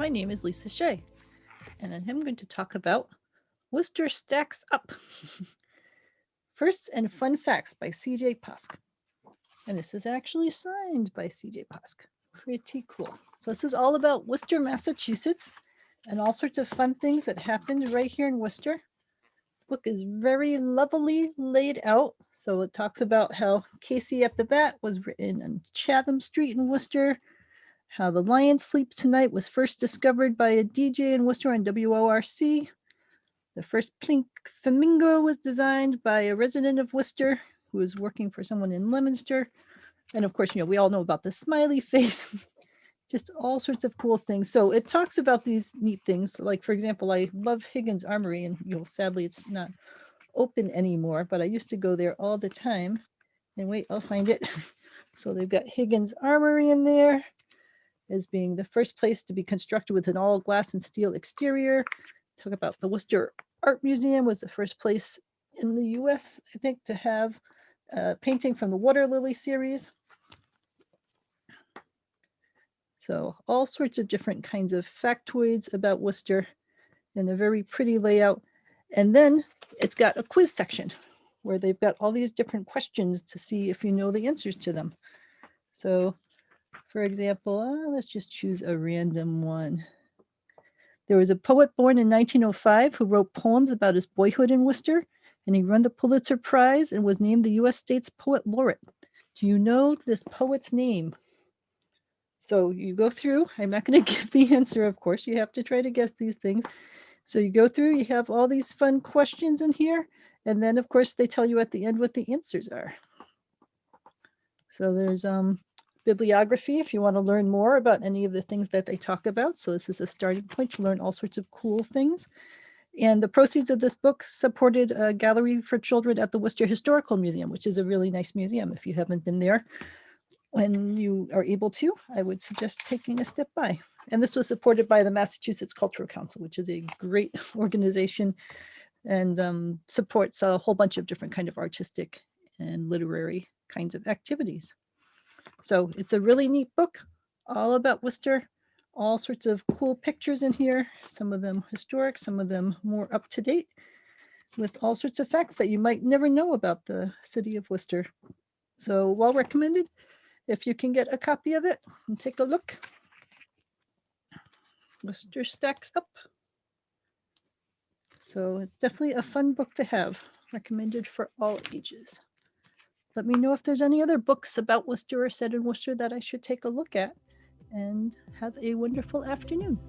My name is Lisa Shea, and I'm going to talk about Worcester Stacks Up. First and Fun Facts by CJ Posk. And this is actually signed by CJ Posk. Pretty cool. So this is all about Worcester, Massachusetts, and all sorts of fun things that happened right here in Worcester. The book is very lovely laid out. So it talks about how Casey at the Bat was written on Chatham Street in Worcester, how the Lion Sleeps Tonight was first discovered by a DJ in Worcester on WORC. The first pink flamingo was designed by a resident of Worcester who was working for someone in Leominster. And of course, we all know about the smiley face, just all sorts of cool things. So it talks about these neat things. Like, for example, I love Higgins Armory, and sadly it's not open anymore, but I used to go there all the time. And wait, I'll find it. So they've got Higgins Armory in there as being the first place to be constructed with an all glass and steel exterior. Talk about the Worcester Art Museum was the first place in the US, I think, to have a painting from the Water Lily series. So all sorts of different kinds of factoids about Worcester in a very pretty layout. And then it's got a quiz section where they've got all these different questions to see if you know the answers to them. So for example, let's just choose a random one. There was a poet born in 1905 who wrote poems about his boyhood in Worcester, and he won the Pulitzer Prize and was named the U.S. State's Poet Laureate. Do you know this poet's name? So you go through. I'm not going to give the answer, of course. You have to try to guess these things. So you go through, you have all these fun questions in here, and then, of course, they tell you at the end what the answers are. So there's bibliography if you want to learn more about any of the things that they talk about. So this is a starting point to learn all sorts of cool things. And the proceeds of this book supported a gallery for children at the Worcester Historical Museum, which is a really nice museum. If you haven't been there, when you are able to, I would suggest taking a step by. And this was supported by the Massachusetts Cultural Council, which is a great organization and supports a whole bunch of different kind of artistic and literary kinds of activities. So it's a really neat book, all about Worcester, all sorts of cool pictures in here, some of them historic, some of them more up to date, with all sorts of facts that you might never know about the city of Worcester. So well recommended. If you can get a copy of it and take a look. Worcester Stacks Up. So it's definitely a fun book to have, recommended for all ages. Let me know if there's any other books about Worcester or set in Worcester that I should take a look at, and have a wonderful afternoon.